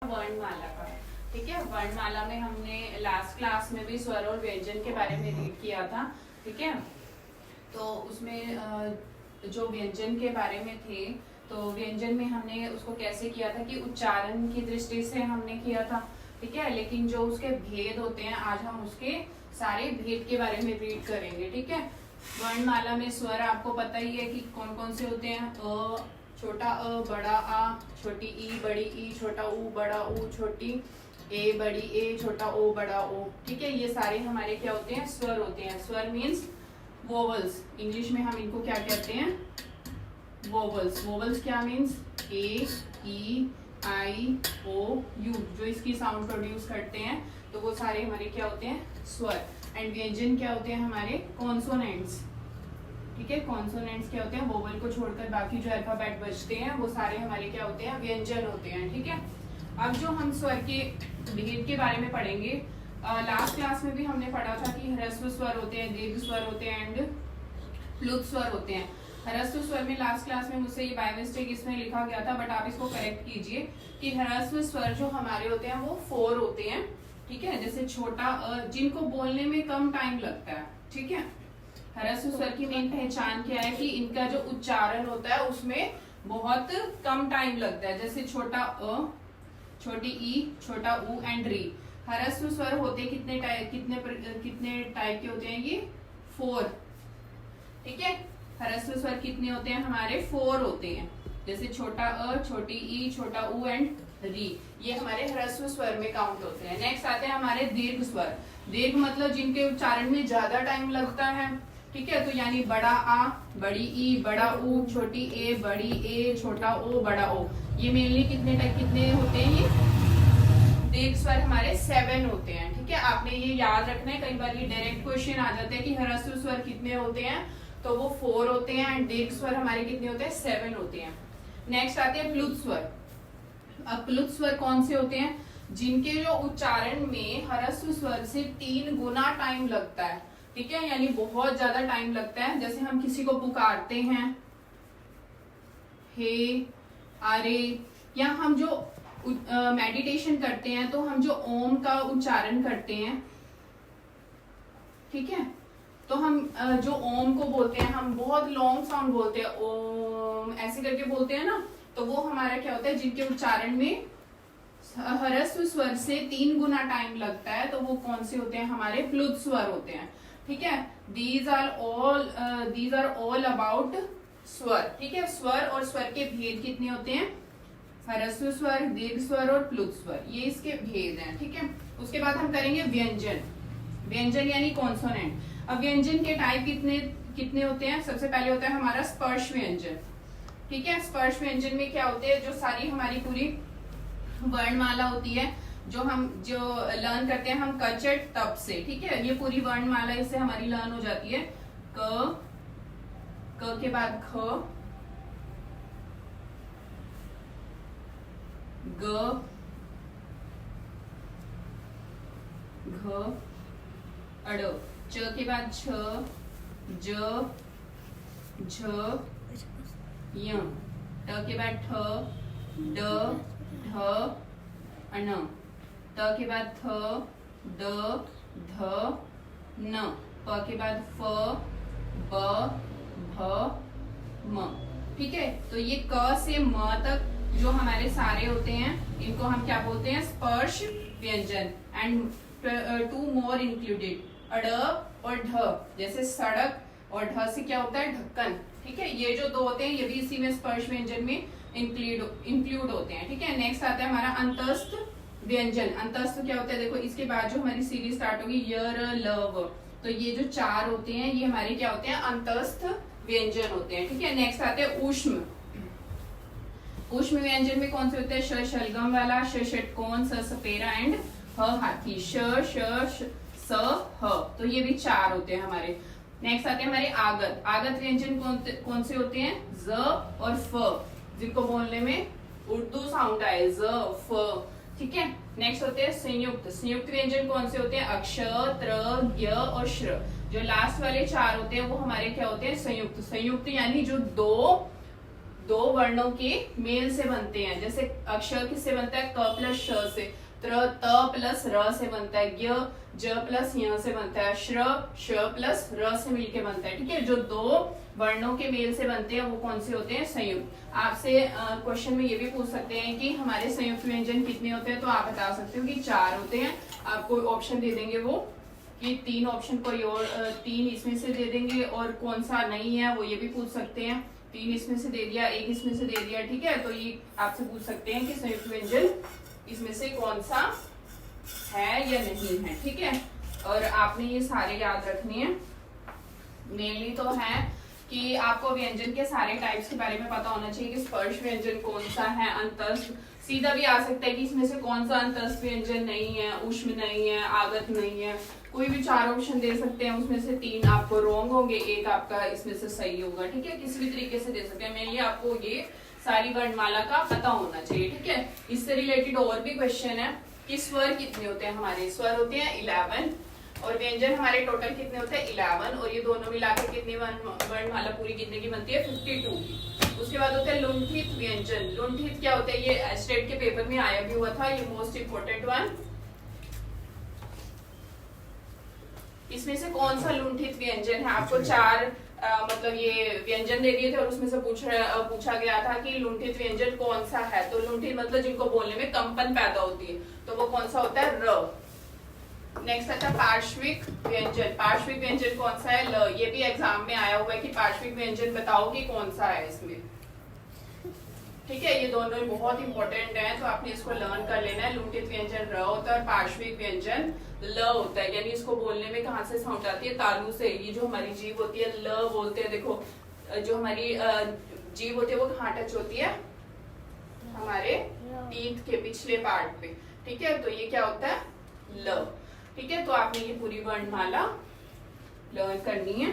वर्णमाला का। ठीक है, वर्णमाला में हमने लास्ट क्लास में भी स्वर और व्यंजन के बारे में रीड किया था। ठीक है, तो उसमें जो व्यंजन के बारे में थे, तो व्यंजन में हमने उसको कैसे किया था कि उच्चारण की दृष्टि से हमने किया था। ठीक है, लेकिन जो उसके भेद होते हैं आज हम उसके सारे भेद के बारे में रीड करेंगे। ठीक है, वर्णमाला में स्वर आपको पता ही है कि कौन कौन से होते हैं। अ, छोटा अ, बड़ा आ, छोटी ई, बड़ी ई, छोटा ऊ, बड़ा ऊ, छोटी ए, बड़ी ए, छोटा ओ, बड़ा ओ। ठीक है, ये सारे हमारे क्या होते हैं, स्वर होते हैं। स्वर मीन्स वोवल्स, इंग्लिश में हम इनको क्या कहते हैं, वोवल्स। वोवल्स क्या means A, E, I, O, U, जो इसकी साउंड प्रोड्यूस करते हैं, तो वो सारे हमारे क्या होते हैं, स्वर। एंड व्यंजन क्या होते हैं हमारे, कॉन्सोनेंट्स। ठीक है, कॉन्सोनेंट्स क्या होते हैं, वोवल को छोड़कर बाकी जो अल्फाबेट बचते हैं वो सारे हमारे क्या होते हैं, व्यंजन होते हैं। ठीक है, अब जो हम स्वर के भेद के बारे में पढ़ेंगे, लास्ट क्लास में भी हमने पढ़ा था कि ह्रस्व स्वर होते हैं, दीर्घ स्वर होते हैं एंड प्लुत स्वर होते हैं। ह्रस्व स्वर में लास्ट क्लास में मुझसे ये बाय मिस्टेक इसमें लिखा गया था, बट आप इसको करेक्ट कीजिए कि ह्रस्व स्वर जो हमारे होते हैं वो 4 होते हैं। ठीक है, जैसे छोटा जिनको बोलने में कम टाइम लगता है। ठीक है, ह्रस्व स्वर की मेन पहचान क्या है कि इनका जो उच्चारण होता है उसमें बहुत कम टाइम लगता है। जैसे छोटा अ, छोटी ई, छोटा ऊ एंड री। ह्रस्व स्वर होते कितने टाइप के होते हैं, ये 4। ठीक है, ह्रस्व स्वर कितने होते हैं हमारे, 4 होते हैं। जैसे छोटा अ, छोटी ई, छोटा ऊ एंड री, ये हमारे ह्रस्व स्वर में काउंट होते हैं। नेक्स्ट आते हैं हमारे दीर्घ स्वर। दीर्घ मतलब जिनके उच्चारण में ज्यादा टाइम लगता है। ठीक है, तो यानी बड़ा आ, बड़ी ई, बड़ा ऊ, छोटी ए, बड़ी ए, छोटा ओ, बड़ा ओ, ये मेनली कितने होते हैं, ये दीर्घ स्वर हमारे 7 होते हैं। ठीक है, आपने ये याद रखना है, कई बार ये डायरेक्ट क्वेश्चन आ जाते हैं कि ह्रस्व स्वर कितने होते हैं, तो वो 4 होते हैं एंड दीर्घ स्वर हमारे कितने होते हैं, 7 होते हैं। नेक्स्ट आते हैं प्लुत स्वर। अब प्लुत स्वर कौन से होते हैं, जिनके जो उच्चारण में ह्रस्व स्वर से 3 गुना टाइम लगता है। ठीक है, यानी बहुत ज्यादा टाइम लगता है। जैसे हम किसी को पुकारते हैं, हे, अरे, या हम जो मेडिटेशन करते हैं तो हम जो ओम का उच्चारण करते हैं, ठीक है, तो हम जो ओम को बोलते हैं, हम बहुत लॉन्ग साउंड बोलते हैं, ओम ऐसे करके बोलते हैं ना, तो वो हमारा क्या होता है, जिनके उच्चारण में ह्रस्व स्वर से 3 गुना टाइम लगता है, तो वो कौन से होते हैं, हमारे प्लुत स्वर होते हैं। ठीक है, दीज आर ऑल अबाउट स्वर। ठीक है, स्वर और स्वर के भेद कितने होते हैं, ह्रस्व स्वर, दीर्घ स्वर और प्लुत स्वर, ये इसके भेद हैं। ठीक है, उसके बाद हम करेंगे व्यंजन। व्यंजन यानी कॉन्सोनेंट। अब व्यंजन के टाइप कितने होते हैं, सबसे पहले होता है हमारा स्पर्श व्यंजन। ठीक है, स्पर्श व्यंजन में क्या होते हैं, जो सारी हमारी पूरी वर्णमाला होती है, जो लर्न करते हैं हम क, च, तप से। ठीक है, ये पूरी वर्णमाला इससे हमारी लर्न हो जाती है। क के बाद ख, ग, घ, अड़, च के बाद छ, ज, झ, य, ट के बाद ठ, ड, ढ, अन, त के बाद थ, द, ध, न, प के बाद फ, ब, भ, म। ठीक है, तो ये क से म तक जो हमारे सारे होते हैं, इनको हम क्या बोलते हैं, स्पर्श व्यंजन। एंड 2 मोर इंक्लूडेड, अड़ और ढ, जैसे सड़क और ढ से क्या होता है, ढक्कन। ठीक है, ये जो 2 होते हैं ये भी इसी में स्पर्श व्यंजन में इंक्लूड होते हैं। ठीक है, नेक्स्ट आता है हमारा अंतस्थ व्यंजन। अंतस्थ क्या होता है, देखो इसके बाद जो हमारी सीरीज स्टार्ट होगी, य, र, ल, व, तो ये जो 4 होते हैं ये हमारे क्या होते हैं, अंतस्थ व्यंजन होते हैं। ठीक है, नेक्स्ट आते हैं ऊष्म। ऊष्म व्यंजन में कौन से होते हैं, श शलगम वाला, श षटकोण, स सपेरा एंड ह हाथी। श, श, स, ह, तो ये भी 4 होते हैं हमारे। नेक्स्ट आते हैं हमारे आगत। आगत व्यंजन कौन से होते हैं, ज और फ, जिनको बोलने में उर्दू साउंड आए, ज, फ। ठीक है, नेक्स्ट होते हैं संयुक्त। संयुक्त व्यंजन कौन से होते हैं, अक्ष, त्र, य और श्र। जो लास्ट वाले 4 होते हैं वो हमारे क्या होते हैं, संयुक्त। संयुक्त यानी जो 2 दो वर्णों के मेल से बनते हैं। जैसे अक्षर किससे बनता है, क प्लस श से, त प्लस र से बनता है, य ज प्लस य से बनता है, श्र श प्लस र से मिलके बनता है। ठीक है, जो दो वर्णों के मेल से बनते हैं वो कौन से होते हैं, संयुक्त। आपसे क्वेश्चन में ये भी पूछ सकते हैं कि हमारे संयुक्त व्यंजन कितने होते हैं, तो आप बता सकते हो कि 4 होते हैं। आपको ऑप्शन दे देंगे वो कि 3 ऑप्शन कोई और 3 इसमें से दे देंगे, और कौन सा नहीं है वो ये भी पूछ सकते हैं। 3 इसमें से दे दिया, 1 इसमें से दे दिया। ठीक है, तो ये आपसे पूछ सकते हैं कि संयुक्त व्यंजन इसमें से कौन सा है या नहीं है। ठीक है, और आपने ये सारे याद रखने हैं। मेनली तो है कि आपको व्यंजन के सारे टाइप्स के बारे में पता होना चाहिए कि स्पर्श व्यंजन कौन सा है, अंतस्थ सीधा भी आ सकता है कि इसमें से कौन सा अंतस्थ व्यंजन नहीं है, ऊष्म नहीं है, आगत नहीं है। कोई भी 4 ऑप्शन दे सकते हैं, उसमें से 3 आपको रॉन्ग होंगे, 1 आपका इसमें से सही होगा। ठीक है, किसी भी तरीके से दे सकते हैं। मेनली आपको ये सारी वर्णमाला का पता होना चाहिए। ठीक है, इससे रिलेटेड और भी क्वेश्चन है कि स्वर कितने होते हैं, हमारे स्वर होते हैं 11, और व्यंजन हमारे टोटल कितने होते हैं 11, और ये दोनों मिलाकर कितनी वर्णमाला पूरी कितने की बनती है, 52 की। उसके बाद होता है लुंठित व्यंजन। लुंठित क्या होता है, ये स्टेट के पेपर में आया भी हुआ था, ये मोस्ट इंपोर्टेंट वन। इसमें से कौन सा लुंठित व्यंजन है, आपको 4 मतलब ये व्यंजन दे दिए थे और उसमें से पूछा गया था कि लुंठित व्यंजन कौन सा है। तो लुंठित मतलब जिनको बोलने में कंपन पैदा होती है, तो वो कौन सा होता है, र। नेक्स्ट आता है पार्श्विक व्यंजन। पार्श्विक व्यंजन कौन सा है, ल। ये भी एग्जाम में आया हुआ है कि पार्श्विक व्यंजन बताओ कि कौन सा है इसमें। ठीक है, ये दोनों बहुत इंपॉर्टेंट है, तो आपने इसको लर्न कर लेना है। लुंठित व्यंजन र होता है और पार्श्विक व्यंजन ल होता है। यानी इसको बोलने में कहाँ से साउंड आती है, तालु से। ये जो हमारी जीभ होती है ल बोलते हैं। देखो जो हमारी जीभ होती है वो कहाँ टच होती है, हमारे टीथ के पिछले पार्ट पे। ठीक है, तो ये क्या होता है, ल। ठीक है, तो आपने ये पूरी वर्णमाला लर्न करनी है।